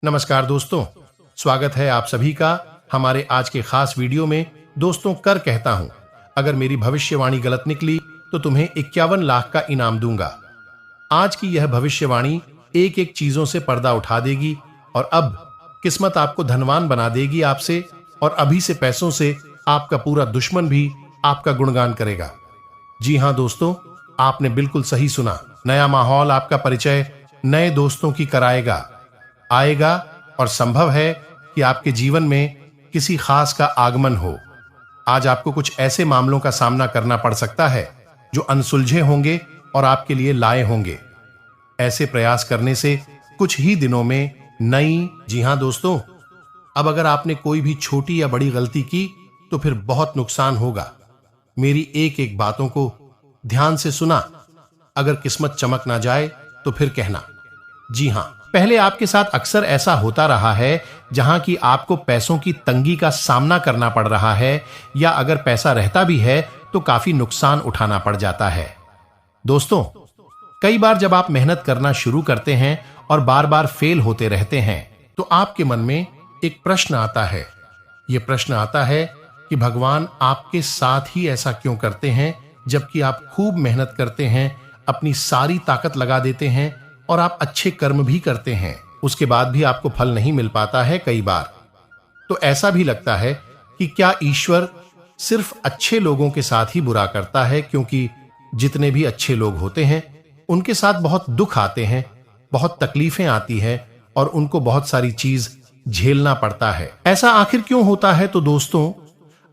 नमस्कार दोस्तों, स्वागत है आप सभी का हमारे आज के खास वीडियो में। दोस्तों, कर कहता हूं, अगर मेरी भविष्यवाणी गलत निकली तो तुम्हें 51 लाख का इनाम दूंगा। आज की यह भविष्यवाणी एक एक चीजों से पर्दा उठा देगी और अब किस्मत आपको धनवान बना देगी आपसे, और अभी से पैसों से आपका पूरा दुश्मन भी आपका गुणगान करेगा। जी हां दोस्तों, आपने बिल्कुल सही सुना। नया माहौल आपका परिचय नए दोस्तों की कराएगा, आएगा, और संभव है कि आपके जीवन में किसी खास का आगमन हो। आज आपको कुछ ऐसे मामलों का सामना करना पड़ सकता है जो अनसुलझे होंगे और आपके लिए लाए होंगे। ऐसे प्रयास करने से कुछ ही दिनों में नई जी हां दोस्तों, अब अगर आपने कोई भी छोटी या बड़ी गलती की तो फिर बहुत नुकसान होगा। मेरी एक एक बातों को ध्यान से सुना। अगर किस्मत चमक ना जाए तो फिर कहना। जी हां, पहले आपके साथ अक्सर ऐसा होता रहा है जहां कि आपको पैसों की तंगी का सामना करना पड़ रहा है, या अगर पैसा रहता भी है तो काफी नुकसान उठाना पड़ जाता है। दोस्तों, कई बार जब आप मेहनत करना शुरू करते हैं और बार बार फेल होते रहते हैं तो आपके मन में एक प्रश्न आता है। यह प्रश्न आता है कि भगवान आपके साथ ही ऐसा क्यों करते हैं, जबकि आप खूब मेहनत करते हैं, अपनी सारी ताकत लगा देते हैं और आप अच्छे कर्म भी करते हैं, उसके बाद भी आपको फल नहीं मिल पाता है। कई बार तो ऐसा भी लगता है कि क्या ईश्वर सिर्फ अच्छे लोगों के साथ ही बुरा करता है, क्योंकि जितने भी अच्छे लोग होते हैं उनके साथ बहुत दुख आते हैं, बहुत तकलीफें आती हैं और उनको बहुत सारी चीज झेलना पड़ता है। ऐसा आखिर क्यों होता है? तो दोस्तों,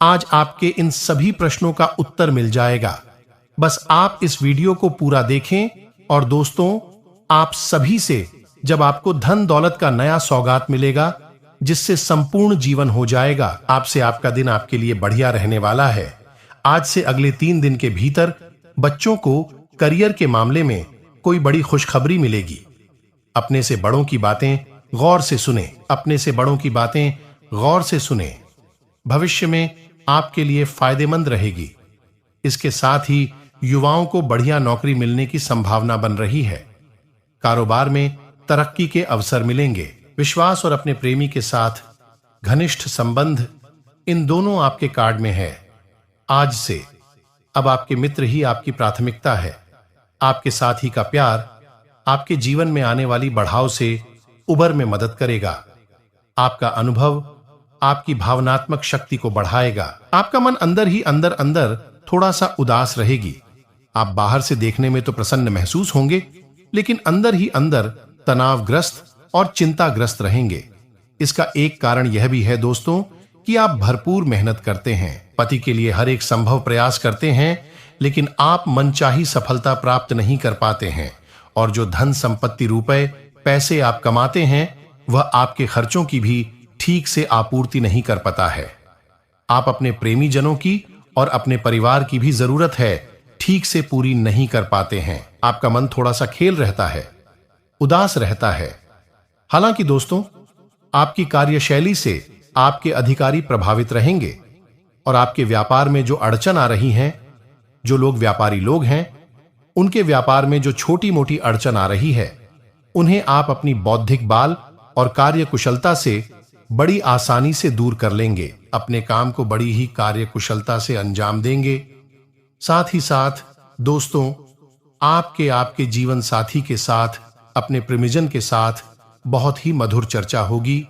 आज आपके इन सभी प्रश्नों का उत्तर मिल जाएगा। बस आप इस वीडियो को पूरा देखें। और दोस्तों, आप सभी से जब आपको धन दौलत का नया सौगात मिलेगा जिससे संपूर्ण जीवन हो जाएगा, आपसे आपका दिन आपके लिए बढ़िया रहने वाला है। आज से अगले 3 दिन के भीतर बच्चों को करियर के मामले में कोई बड़ी खुशखबरी मिलेगी। अपने से बड़ों की बातें गौर से सुने, अपने से बड़ों की बातें गौर से सुने। भविष्य में आपके लिए फायदेमंद रहेगी। इसके साथ ही युवाओं को बढ़िया नौकरी मिलने की संभावना बन रही है। कारोबार में तरक्की के अवसर मिलेंगे। विश्वास और अपने प्रेमी के साथ घनिष्ठ संबंध, इन दोनों आपके कार्ड में है। आज से अब आपके मित्र ही आपकी प्राथमिकता है। आपके साथी का प्यार आपके जीवन में आने वाली बढ़ाव से उबर में मदद करेगा। आपका अनुभव आपकी भावनात्मक शक्ति को बढ़ाएगा। आपका मन अंदर ही अंदर थोड़ा सा उदास रहेगी। आप बाहर से देखने में तो प्रसन्न महसूस होंगे, लेकिन अंदर ही अंदर तनावग्रस्त और चिंताग्रस्त रहेंगे। इसका एक कारण यह भी है दोस्तों कि आप भरपूर मेहनत करते हैं, पति के लिए हर एक संभव प्रयास करते हैं, लेकिन आप मनचाही सफलता प्राप्त नहीं कर पाते हैं। और जो धन संपत्ति रुपए पैसे आप कमाते हैं वह आपके खर्चों की भी ठीक से आपूर्ति नहीं कर पाता है। आप अपने प्रेमी जनों की और अपने परिवार की भी जरूरत है ठीक से पूरी नहीं कर पाते हैं। आपका मन थोड़ा सा खेल रहता है, उदास रहता है। हालांकि दोस्तों, आपकी कार्यशैली से आपके अधिकारी प्रभावित रहेंगे और आपके व्यापार में जो अड़चन आ रही हैं, जो लोग व्यापारी लोग हैं, उनके व्यापार में जो छोटी मोटी अड़चन आ रही है, उन्हें आप अपनी बौद्धिक बाल और कार्य कुशलता से बड़ी आसानी से दूर कर लेंगे। अपने काम को बड़ी ही कार्य कुशलता से अंजाम देंगे। साथ ही साथ दोस्तों, आपके जीवन साथी के साथ, अपने प्रेमीजन के साथ बहुत ही मधुर चर्चा होगी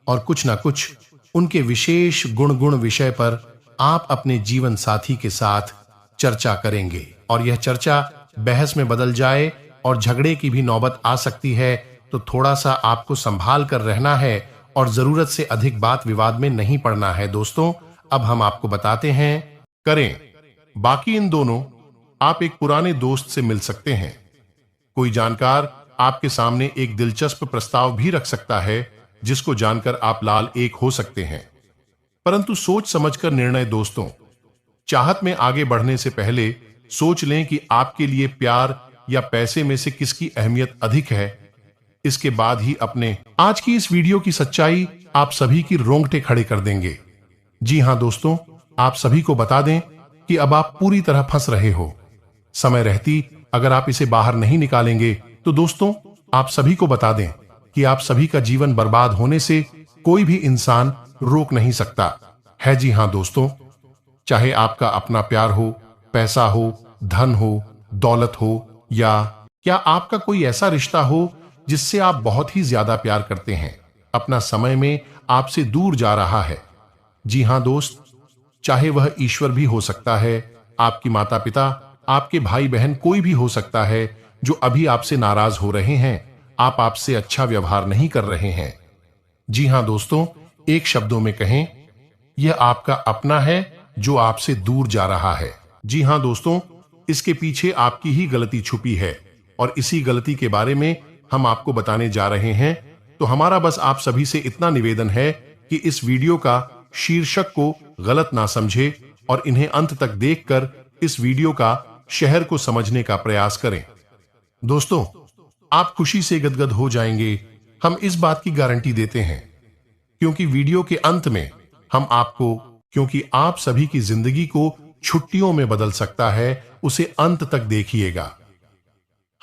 और कुछ ना कुछ उनके विशेष गुण विषय पर आप अपने जीवन साथी के साथ चर्चा करेंगे। और यह चर्चा बहस में बदल जाए और झगड़े की भी नौबत आ सकती है, तो थोड़ा सा आपको संभाल कर रहना है और जरूरत से अधिक बात विवाद में नहीं पड़ना है। दोस्तों, अब हम आपको बताते हैं करें। बाकी इन दोनों, आप एक पुराने दोस्त से मिल सकते हैं। कोई जानकार आपके सामने एक दिलचस्प प्रस्ताव भी रख सकता है जिसको जानकर आप लाल एक हो सकते हैं, परंतु सोच समझकर निर्णय। दोस्तों, चाहत में आगे बढ़ने से पहले सोच लें कि आपके लिए प्यार या पैसे में से किसकी अहमियत अधिक है। इसके बाद ही अपने आज की इस वीडियो की सच्चाई आप सभी की रोंगटे खड़े कर देंगे। जी हां दोस्तों, आप सभी को बता दें कि अब आप पूरी तरह फंस रहे हो। समय रहती अगर आप इसे बाहर नहीं निकालेंगे तो दोस्तों, आप सभी को बता दें कि आप सभी का जीवन बर्बाद होने से कोई भी इंसान रोक नहीं सकता है। जी हां दोस्तों, चाहे आपका अपना प्यार हो, पैसा हो, धन हो, दौलत हो, या क्या आपका कोई ऐसा रिश्ता हो जिससे आप बहुत ही ज्यादा प्यार करते हैं, अपना समय में आपसे दूर जा रहा है। जी हां दोस्त, चाहे वह ईश्वर भी हो सकता है, आपकी माता पिता, आपके भाई बहन, कोई भी हो सकता है जो अभी आपसे नाराज हो रहे हैं, आप आपसे अच्छा व्यवहार नहीं कर रहे हैं। जी हां दोस्तों, एक शब्दों में कहें, यह आपका अपना है जो आपसे दूर जा रहा है। जी हां दोस्तों, इसके पीछे आपकी ही गलती छुपी है और इसी गलती के बारे में हम आपको बताने जा रहे हैं। तो हमारा बस आप सभी से इतना निवेदन है कि इस वीडियो का शीर्षक को गलत ना समझे और इन्हें अंत तक देखकर इस वीडियो का शहर को समझने का प्रयास करें। दोस्तों, आप खुशी से गदगद हो जाएंगे, हम इस बात की गारंटी देते हैं, क्योंकि वीडियो के अंत में हम आपको, क्योंकि आप सभी की जिंदगी को छुट्टियों में बदल सकता है, उसे अंत तक देखिएगा।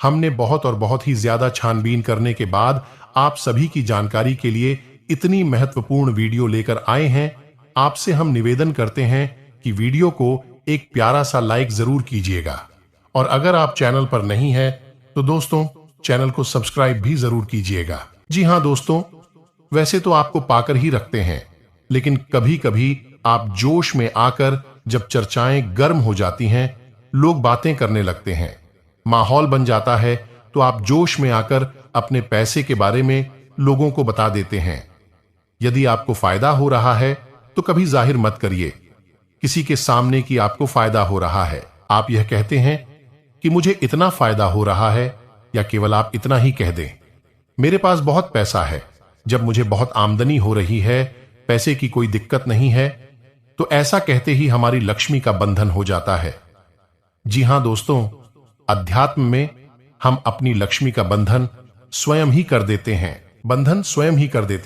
हमने बहुत और बहुत ही ज्यादा छानबीन करने के बाद आप सभी की जानकारी के लिए इतनी महत्वपूर्ण वीडियो लेकर आए हैं। आपसे हम निवेदन करते हैं कि वीडियो को एक प्यारा सा लाइक जरूर कीजिएगा, और अगर आप चैनल पर नहीं है तो दोस्तों चैनल को सब्सक्राइब भी जरूर कीजिएगा। जी हां दोस्तों, वैसे तो आपको पाकर ही रखते हैं, लेकिन कभी कभी आप जोश में आकर जब चर्चाएं गर्म हो जाती हैं, लोग बातें करने लगते हैं, माहौल बन जाता है, तो आप जोश में आकर अपने पैसे के बारे में लोगों को बता देते हैं। यदि आपको फायदा हो रहा है तो कभी जाहिर मत करिए किसी के सामने कि आपको फायदा हो रहा है। आप यह कहते हैं कि मुझे इतना फायदा हो रहा है, या केवल आप इतना ही कह दें, मेरे पास बहुत पैसा है। जब मुझे बहुत आमदनी हो रही है, पैसे की कोई दिक्कत नहीं है, तो ऐसा कहते ही हमारी लक्ष्मी का बंधन हो जाता है। जी हां दोस्तों, अध्यात्म में हम अपनी लक्ष्मी का बंधन स्वयं ही कर देते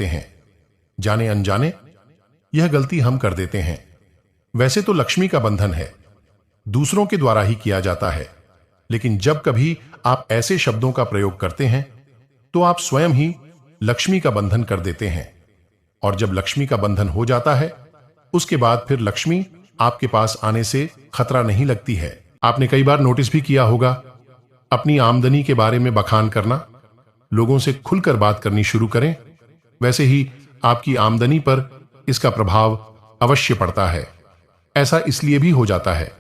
हैं, जाने अनजाने यह गलती हम कर देते हैं। वैसे तो लक्ष्मी का बंधन है, दूसरों के द्वारा ही किया जाता है, लेकिन जब कभी आप ऐसे शब्दों का प्रयोग करते हैं तो आप स्वयं ही लक्ष्मी का बंधन कर देते हैं, और जब लक्ष्मी का बंधन हो जाता है, उसके बाद फिर लक्ष्मी आपके पास आने से खतरा नहीं लगती है। आपने कई बार नोटिस भी किया होगा, अपनी आमदनी के बारे में बखान करना, लोगों से खुलकर बात करनी शुरू करें, वैसे ही आपकी आमदनी पर इसका प्रभाव अवश्य पड़ता है। ऐसा इसलिए भी हो जाता है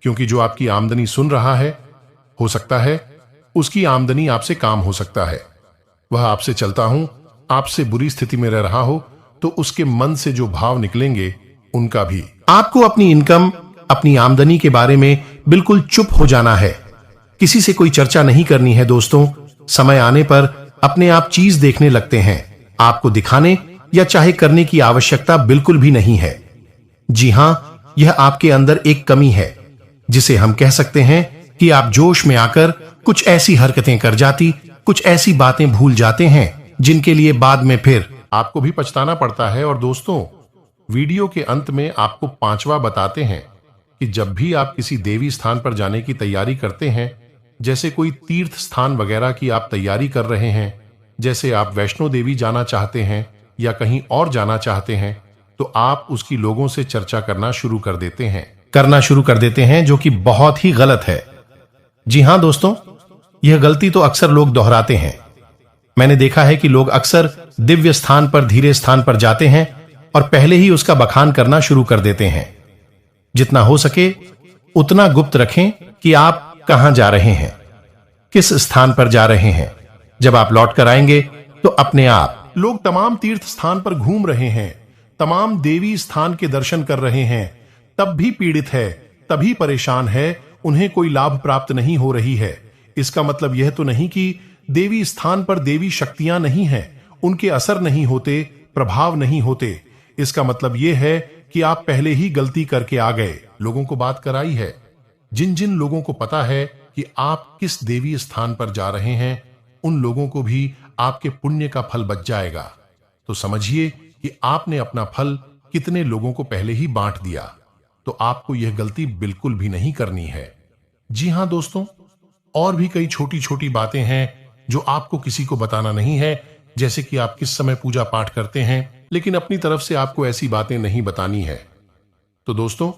क्योंकि जो आपकी आमदनी सुन रहा है, हो सकता है उसकी आमदनी आपसे काम हो सकता है, वह आपसे चलता हूं, आपसे बुरी स्थिति में रह रहा हो, तो उसके मन से जो भाव निकलेंगे उनका भी। आपको अपनी इनकम, अपनी आमदनी के बारे में बिल्कुल चुप हो जाना है, किसी से कोई चर्चा नहीं करनी है। दोस्तों, समय आने पर अपने आप चीज देखने लगते हैं, आपको दिखाने या चाहे करने की आवश्यकता बिल्कुल भी नहीं है। जी हां, यह आपके अंदर एक कमी है, जिसे हम कह सकते हैं कि आप जोश में आकर कुछ ऐसी हरकतें कर जाती, कुछ ऐसी बातें भूल जाते हैं जिनके लिए बाद में फिर आपको भी पछताना पड़ता है। और दोस्तों, वीडियो के अंत में आपको पांचवा बताते हैं कि जब भी आप किसी देवी स्थान पर जाने की तैयारी करते हैं, जैसे कोई तीर्थ स्थान वगैरह की आप तैयारी कर रहे हैं, जैसे आप वैष्णो देवी जाना चाहते हैं या कहीं और जाना चाहते हैं, तो आप उसकी लोगों से चर्चा करना शुरू कर देते हैं, जो कि बहुत ही गलत है। जी हां दोस्तों, यह गलती तो अक्सर लोग दोहराते हैं। मैंने देखा है कि लोग अक्सर दिव्य स्थान पर, धीरे स्थान पर जाते हैं और पहले ही उसका बखान करना शुरू कर देते हैं। जितना हो सके उतना गुप्त रखें कि आप कहां जा रहे हैं, किस स्थान पर जा रहे हैं। जब आप लौट कर आएंगे तो अपने आप लोग तमाम तीर्थ स्थान पर घूम रहे हैं, तमाम देवी स्थान के दर्शन कर रहे हैं, तब भी पीड़ित है, तभी परेशान है, उन्हें कोई लाभ प्राप्त नहीं हो रही है। इसका मतलब यह तो नहीं कि देवी स्थान पर देवी शक्तियां नहीं हैं, उनके असर नहीं होते, प्रभाव नहीं होते। इसका मतलब यह है कि आप पहले ही गलती करके आ गए, लोगों को बात कराई है। जिन जिन लोगों को पता है कि आप किस देवी स्थान पर जा रहे हैं, उन लोगों को भी आपके पुण्य का फल बच जाएगा। तो समझिए कि आपने अपना फल कितने लोगों को पहले ही बांट दिया। तो आपको यह गलती बिल्कुल भी नहीं करनी है। जी हां दोस्तों, और भी कई छोटी छोटी बातें हैं जो आपको किसी को बताना नहीं है, जैसे कि आप किस समय पूजा पाठ करते हैं, लेकिन अपनी तरफ से आपको ऐसी बातें नहीं बतानी है। तो दोस्तों,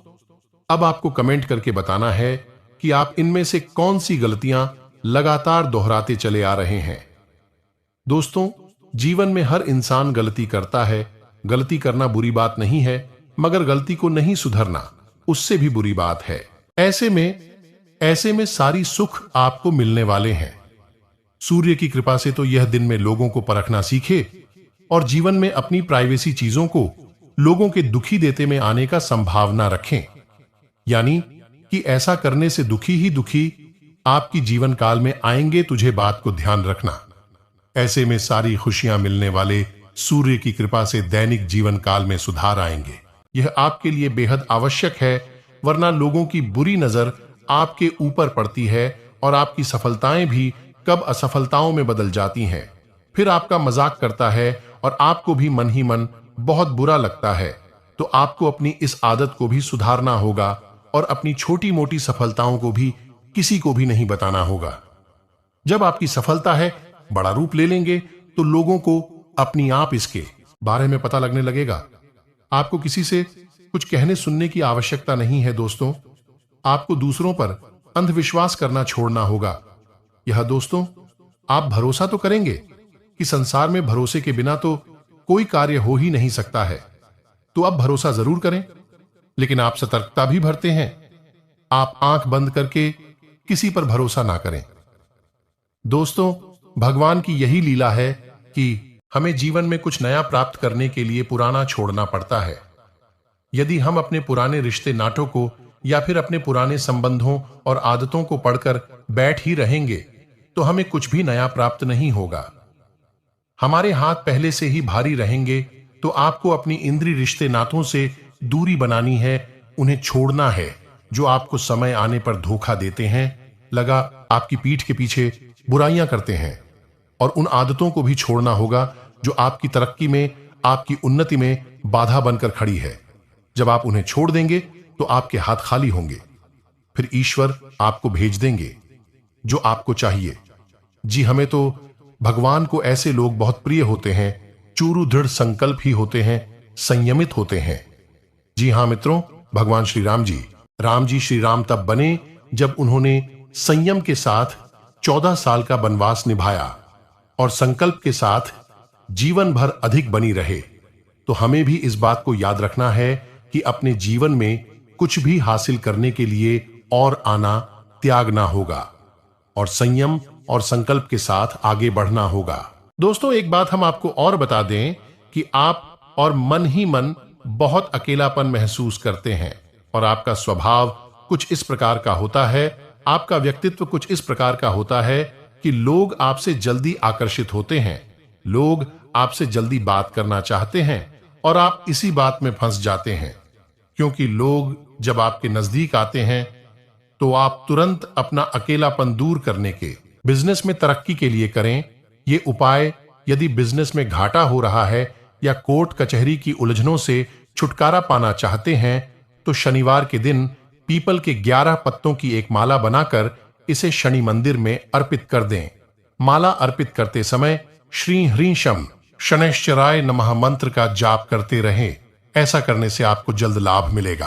अब आपको कमेंट करके बताना है कि आप इनमें से कौन सी गलतियां लगातार दोहराते चले आ रहे हैं। दोस्तों, जीवन में हर इंसान गलती करता है। गलती करना बुरी बात नहीं है, मगर गलती को नहीं सुधरना उससे भी बुरी बात है। ऐसे में सारी सुख आपको मिलने वाले हैं। सूर्य की कृपा से तो यह दिन में लोगों को परखना सीखे और जीवन में अपनी प्राइवेसी चीजों को लोगों के दुखी देते में आने का संभावना रखें। यानी कि ऐसा करने से दुखी ही दुखी आपकी जीवन काल में आएंगे, तुझे बात को ध्यान रखना। ऐसे में सारी खुशियां मिलने वाले सूर्य की कृपा से दैनिक जीवन काल में सुधार आएंगे। यह आपके लिए बेहद आवश्यक है, वरना लोगों की बुरी नजर आपके ऊपर पड़ती है और आपकी सफलताएं भी कब असफलताओं में बदल जाती हैं। फिर आपका मजाक करता है और आपको भी मन ही मन बहुत बुरा लगता है। तो आपको अपनी इस आदत को भी सुधारना होगा और अपनी छोटी मोटी सफलताओं को भी किसी को भी नहीं बताना होगा। जब आपकी सफलता है बड़ा रूप ले लेंगे तो लोगों को अपनी आप इसके बारे में पता लगने लगेगा। आपको किसी से कुछ कहने सुनने की आवश्यकता नहीं है। दोस्तों, आपको दूसरों पर अंधविश्वास करना छोड़ना होगा। यह दोस्तों, आप भरोसा तो करेंगे कि संसार में भरोसे के बिना तो कोई कार्य हो ही नहीं सकता है। तो आप भरोसा जरूर करें, लेकिन आप सतर्कता भी बरतें हैं। आप आंख बंद करके किसी पर भरोसा ना करें। दोस्तों, भगवान की यही लीला है कि हमें जीवन में कुछ नया प्राप्त करने के लिए पुराना छोड़ना पड़ता है। यदि हम अपने पुराने रिश्ते नाटों को या फिर अपने पुराने संबंधों और आदतों को पढ़कर बैठ ही रहेंगे तो हमें कुछ भी नया प्राप्त नहीं होगा। हमारे हाथ पहले से ही भारी रहेंगे, तो आपको अपनी इंद्रिय रिश्ते नातों से दूरी बनानी है, उन्हें छोड़ना है जो आपको समय आने पर धोखा देते हैं, लगा आपकी पीठ के पीछे बुराइयां करते हैं। और उन आदतों को भी छोड़ना होगा जो आपकी तरक्की में, आपकी उन्नति में बाधा बनकर खड़ी है। जब आप उन्हें छोड़ देंगे तो आपके हाथ खाली होंगे। फिर ईश्वर आपको भेज देंगे जो आपको चाहिए। जी, हमें तो भगवान को ऐसे लोग बहुत प्रिय होते हैं, चूरू दृढ़ संकल्प ही होते हैं, संयमित होते हैं। जी हां मित्रों, भगवान श्री राम जी श्री राम तब बने जब उन्होंने संयम के साथ 14 साल का वनवास निभाया और संकल्प के साथ जीवन भर अधिक बनी रहे। तो हमें भी इस बात को याद रखना है कि अपने जीवन में कुछ भी हासिल करने के लिए और आना त्यागना होगा और संयम और संकल्प के साथ आगे बढ़ना होगा। दोस्तों, एक बात हम आपको और बता दें कि आप और मन ही मन बहुत अकेलापन महसूस करते हैं और आपका स्वभाव कुछ इस प्रकार का होता है, आपका व्यक्तित्व कुछ इस प्रकार का होता है कि लोग आपसे जल्दी आकर्षित होते हैं, लोग आपसे जल्दी बात करना चाहते हैं और आप इसी बात में फंस जाते हैं। क्योंकि लोग जब आपके नजदीक आते हैं तो आप तुरंत अपना अकेलापन दूर करने के, बिजनेस में तरक्की के लिए करें ये उपाय। यदि बिजनेस में घाटा हो रहा है या कोर्ट कचहरी की उलझनों से छुटकारा पाना चाहते हैं तो शनिवार के दिन पीपल के 11 पत्तों की एक माला बनाकर इसे शनि मंदिर में अर्पित कर दें। माला अर्पित करते समय श्री ह्रीं शम शनैश्चराय नमः मंत्र का जाप करते रहें। ऐसा करने से आपको जल्द लाभ मिलेगा।